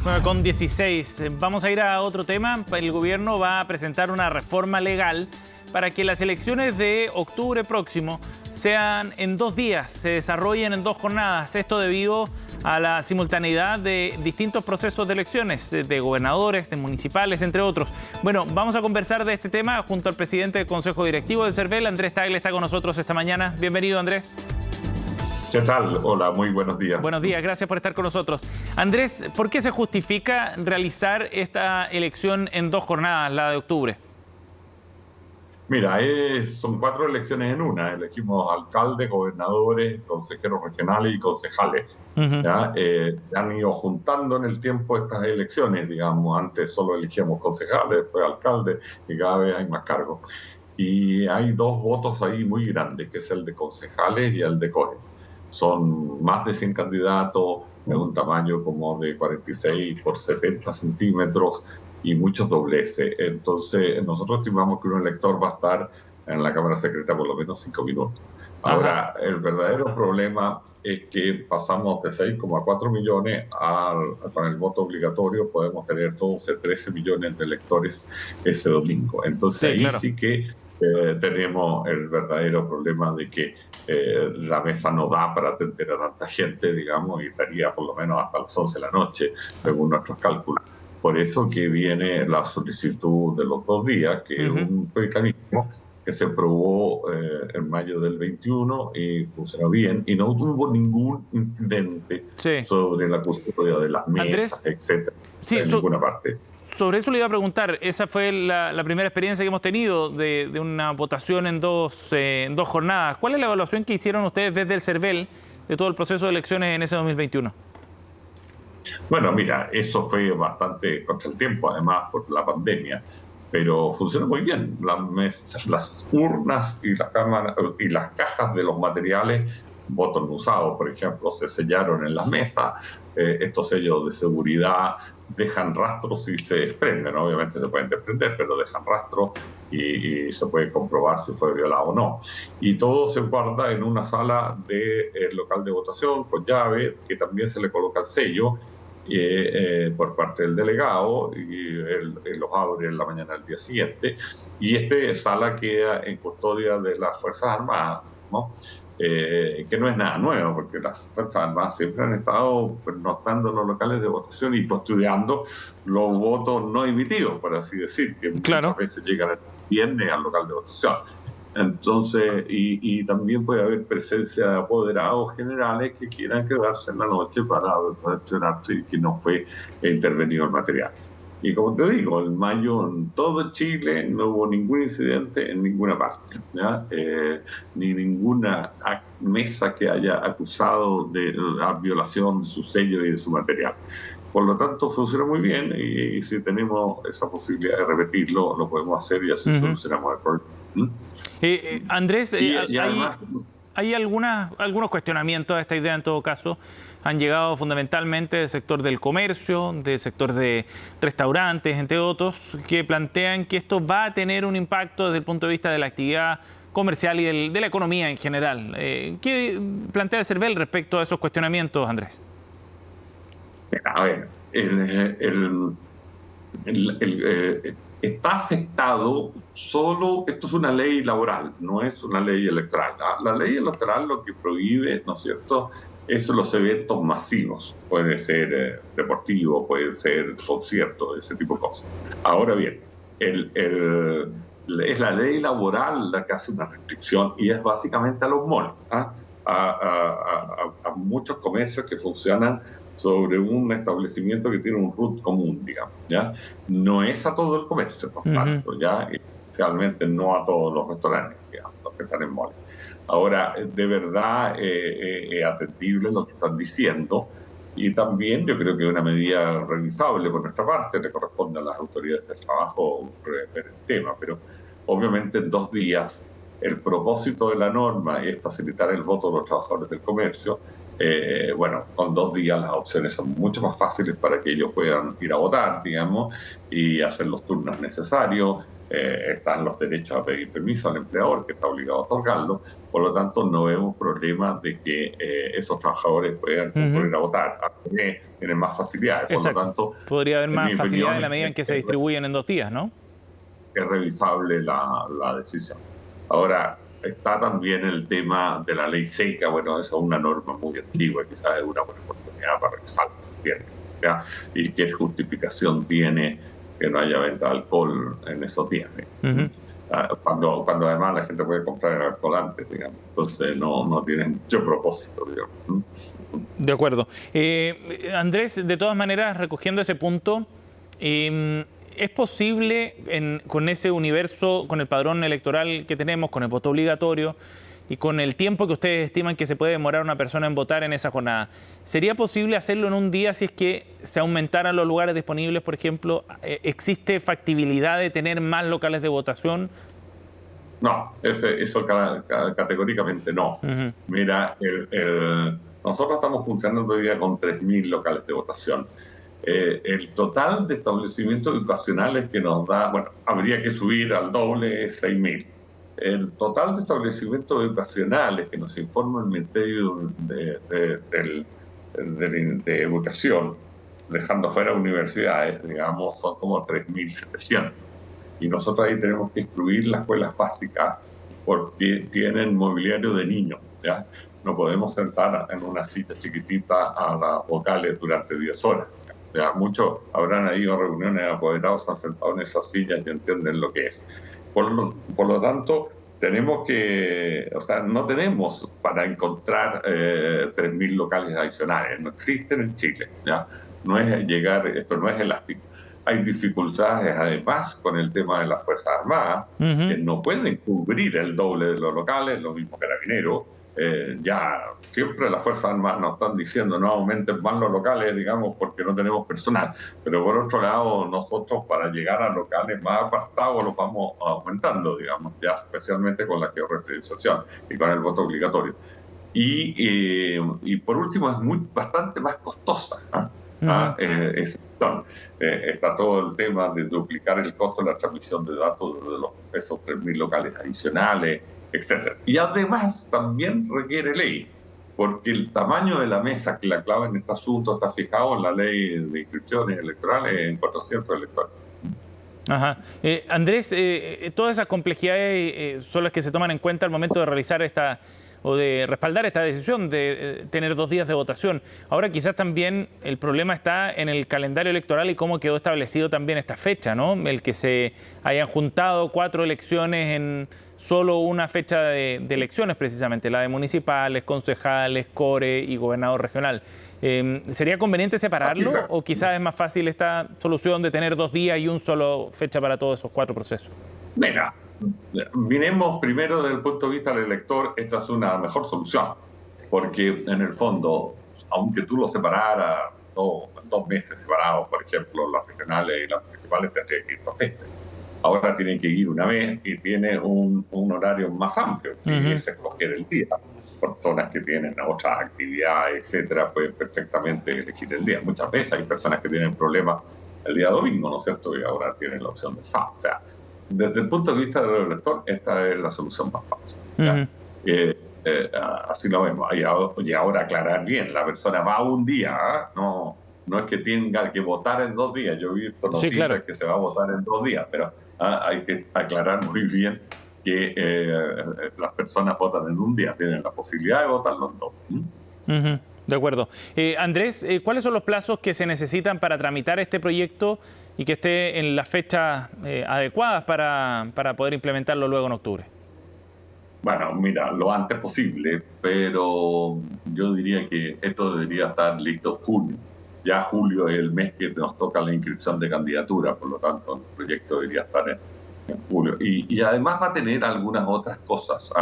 Bueno, con 16. Vamos a ir a otro tema. El gobierno va a presentar una reforma legal para que las elecciones de octubre próximo sean en 2 días, se desarrollen en 2 jornadas. Esto debido a la simultaneidad de distintos procesos de elecciones, de gobernadores, de municipales, entre otros. Bueno, vamos a conversar de este tema junto al presidente del Consejo Directivo de CERVEL, Andrés Tagle, está con nosotros esta mañana. Bienvenido, Andrés. ¿Qué tal? Hola, muy buenos días. Buenos días, gracias por estar con nosotros. Andrés, ¿por qué se justifica realizar esta elección en 2 jornadas, la de octubre? Mira, son 4 elecciones en una. Elegimos alcaldes, gobernadores, consejeros regionales y concejales. ¿Ya? Se han ido juntando en el tiempo estas elecciones, digamos. Antes solo elegíamos concejales, después alcaldes, y cada vez hay más cargos. Y hay 2 votos ahí muy grandes, que es el de concejales y el de CORES. Son más de 100 candidatos, de un tamaño como de 46 por 70 centímetros y muchos dobleces. Entonces, nosotros estimamos que un elector va a estar en la Cámara Secreta por lo menos 5 minutos. Ahora, el verdadero problema es que pasamos de 6,4 millones con el voto obligatorio, podemos tener 12, 13 millones de electores ese domingo. Entonces, sí, ahí claro. Sí que tenemos el verdadero problema de que la mesa no da para atender a tanta gente, digamos, y estaría por lo menos hasta las 11 de la noche, según nuestros cálculos. Por eso que viene la solicitud de los 2 días, que es un mecanismo que se probó en mayo del 21 y funcionó bien, y no tuvo ningún incidente sobre la custodia de las mesas, etcétera, en ninguna parte. Sobre eso le iba a preguntar, esa fue la primera experiencia que hemos tenido de una votación en dos jornadas. ¿Cuál es la evaluación que hicieron ustedes desde el CERVEL de todo el proceso de elecciones en ese 2021? Bueno, mira, eso fue bastante contra el tiempo, además por la pandemia, pero funcionó muy bien. Las urnas y las cámaras y las cajas de los materiales, votos no usados, por ejemplo, se sellaron en las mesas. Estos sellos de seguridad dejan rastros si se desprenden, ¿no? Obviamente se pueden desprender, pero dejan rastros y se puede comprobar si fue violado o no. Y todo se guarda en una sala del local de votación con llave, que también se le coloca el sello por parte del delegado, y él los abre en la mañana del día siguiente. Y esta sala queda en custodia de las Fuerzas Armadas, ¿no? Que no es nada nuevo, porque las Fuerzas Armadas siempre han estado notando en los locales de votación y custodiando los votos no emitidos, por así decir, que muchas veces llegan el viernes al local de votación. Entonces, y también puede haber presencia de apoderados generales que quieran quedarse en la noche para cerciorarse que no fue intervenido el material. Y como te digo, en mayo en todo Chile no hubo ningún incidente en ninguna parte, ¿ya? Ni ninguna mesa que haya acusado de la violación de su sello y de su material. Por lo tanto, funciona muy bien, y si tenemos esa posibilidad de repetirlo, lo podemos hacer y así solucionamos el problema. Andrés, hay algunos cuestionamientos a esta idea en todo caso. Han llegado fundamentalmente del sector del comercio, del sector de restaurantes, entre otros, que plantean que esto va a tener un impacto desde el punto de vista de la actividad comercial y de la economía en general. ¿Qué plantea CERVEL respecto a esos cuestionamientos, Andrés? A ver, está afectado solo, esto es una ley laboral, no es una ley electoral. La ley electoral lo que prohíbe, ¿no es cierto?, es los eventos masivos. Puede ser deportivo, puede ser concierto, ese tipo de cosas. Ahora bien, es la ley laboral la que hace una restricción, y es básicamente a los malls, a muchos comercios que funcionan sobre un establecimiento que tiene un RUT común, digamos, ¿ya? No es a todo el comercio, por tanto, ¿ya? Especialmente no a todos los restaurantes, digamos, los que están en malls. Ahora, de verdad, es atendible lo que están diciendo, y también yo creo que es una medida revisable por nuestra parte. Le corresponde a las autoridades del trabajo ver el tema, pero obviamente en 2 días el propósito de la norma es facilitar el voto de los trabajadores del comercio. Bueno, con 2 días las opciones son mucho más fáciles para que ellos puedan ir a votar, digamos, y hacer los turnos necesarios. están los derechos a pedir permiso al empleador, que está obligado a otorgarlo. Por lo tanto, no vemos problemas de que esos trabajadores puedan concurrir a votar. Tienen más facilidades. Exacto. Por lo tanto, podría haber más facilidad en la medida en que se distribuyen en 2 días, ¿no? Es revisable la decisión. Ahora, está también el tema de la ley seca. Bueno, esa es una norma muy antigua, quizás es una buena oportunidad para revisarla también, ¿ya? Y qué justificación tiene que no haya venta de alcohol en esos días, cuando además la gente puede comprar el alcohol antes, digamos. Entonces no tiene mucho propósito, digamos. De acuerdo. Andrés, de todas maneras, recogiendo ese punto, ¿es posible con ese universo, con el padrón electoral que tenemos, con el voto obligatorio y con el tiempo que ustedes estiman que se puede demorar una persona en votar en esa jornada, ¿sería posible hacerlo en un día si es que se aumentaran los lugares disponibles, por ejemplo? ¿Existe factibilidad de tener más locales de votación? No, eso categóricamente no. Mira, nosotros estamos funcionando hoy día con 3.000 locales de votación. El total de establecimientos educacionales que nos da, bueno, habría que subir al doble, 6.000. El total de establecimientos educacionales que nos informa el Ministerio de Educación, dejando fuera universidades, digamos, son como 3.700. Y nosotros ahí tenemos que incluir las escuelas básicas porque tienen mobiliario de niños, ¿ya? No podemos sentar en una silla chiquitita a las vocales durante 10 horas. ¿Ya? Muchos habrán ido a reuniones de apoderados, se han sentado en esas sillas y entienden lo que es. Por lo tanto, no tenemos para encontrar 3.000 locales adicionales. No existen en Chile, ¿ya? No es esto no es elástico. Hay dificultades además con el tema de las Fuerzas Armadas, que no pueden cubrir el doble de los locales, los mismos Carabineros. Ya siempre las Fuerzas Armadas nos están diciendo no aumenten más los locales, digamos, porque no tenemos personal. Pero por otro lado, nosotros para llegar a locales más apartados los vamos aumentando, digamos, ya especialmente con la georreferenciación y con el voto obligatorio. Y por último, es bastante más costosa, está todo el tema de duplicar el costo de la transmisión de datos de esos 3.000 locales adicionales, etcétera. Y además también requiere ley, porque el tamaño de la mesa, que la clave en este asunto está fijado en la ley de inscripciones electorales en 400 electores. Ajá. Andrés, todas esas complejidades son las que se toman en cuenta al momento de realizar o de respaldar esta decisión de tener 2 días de votación. Ahora quizás también el problema está en el calendario electoral y cómo quedó establecido también esta fecha, ¿no? El que se hayan juntado 4 elecciones en solo una fecha de elecciones, precisamente, la de municipales, concejales, core y gobernador regional. ¿Sería conveniente separarlo o quizás es más fácil esta solución de tener 2 días y un solo fecha para todos esos 4 procesos? Mira, miremos primero desde el punto de vista del elector, esta es una mejor solución, porque en el fondo, aunque tú lo separaras en 2 meses separados, por ejemplo, las regionales y las municipales tendrían que ir 2 veces. Ahora tienen que ir una vez y tiene un horario más amplio, que es escoger el día. Personas que tienen otras actividades, etcétera, pueden perfectamente elegir el día. Muchas veces hay personas que tienen problemas el día domingo, ¿no es cierto? Y ahora tienen la opción del sábado. O sea, desde el punto de vista del elector, esta es la solución más fácil. Así lo vemos. Y ahora aclarar bien, la persona va un día, no es que tenga que votar en 2 días. Yo he visto noticias que se va a votar en 2 días, pero hay que aclarar muy bien que las personas votan en un día, tienen la posibilidad de votar los 2. De acuerdo. Andrés, ¿cuáles son los plazos que se necesitan para tramitar este proyecto y que esté en las fechas adecuadas para poder implementarlo luego en octubre? Bueno, mira, lo antes posible, pero yo diría que esto debería estar listo en junio. Ya julio es el mes que nos toca la inscripción de candidatura, por lo tanto el proyecto debería estar en julio. Y además va a tener algunas otras cosas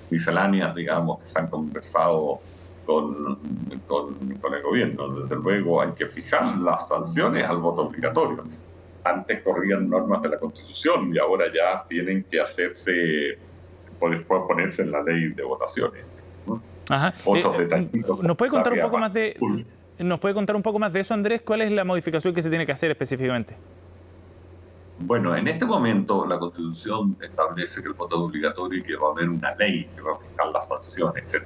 misceláneas, digamos, que se han conversado con el gobierno. Desde luego hay que fijar las sanciones al voto obligatorio. Antes corrían normas de la Constitución y ahora ya tienen que ponerse en la ley de votaciones. Otros detallitos. ¿Nos puede contar un poco más de eso, Andrés? ¿Cuál es la modificación que se tiene que hacer específicamente? Bueno, en este momento la Constitución establece que el voto es obligatorio y que va a haber una ley que va a fijar las sanciones, etc.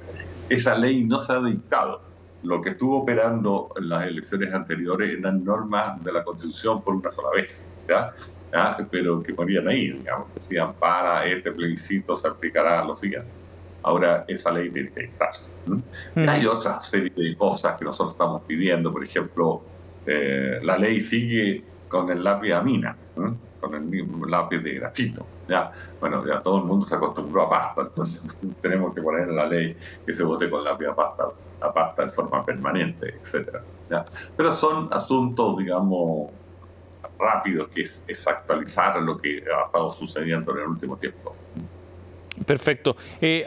Esa ley no se ha dictado. Lo que estuvo operando en las elecciones anteriores eran normas de la Constitución por una sola vez, ¿ya? ¿Ya? Pero que ponían ahí, digamos, decían, para este plebiscito se aplicará lo siguiente. Ahora esa ley tiene que dictarse. Hay otra serie de cosas que nosotros estamos pidiendo, por ejemplo, la ley sigue con el lápiz a mina, con el mismo lápiz de grafito. ¿Ya? Bueno, ya todo el mundo se acostumbró a pasta, entonces tenemos que poner en la ley que se vote con lápiz a pasta de forma permanente, etc. ¿Ya? Pero son asuntos, digamos, rápidos, que es actualizar lo que ha estado sucediendo en el último tiempo. Perfecto.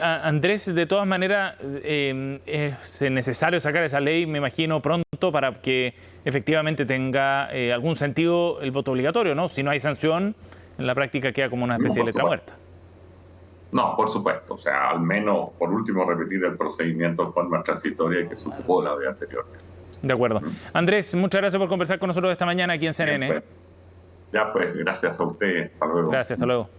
Andrés, de todas maneras, es necesario sacar esa ley, me imagino, pronto para que efectivamente tenga algún sentido el voto obligatorio, ¿no? Si no hay sanción, en la práctica queda como una especie de letra muerta. No, por supuesto. O sea, al menos, por último, repetir el procedimiento en forma transitoria que se ocupó la vez anterior. De acuerdo. Andrés, muchas gracias por conversar con nosotros esta mañana aquí en CNN. Bien, pues, ya, pues, gracias a usted. Hasta luego. Gracias, hasta luego.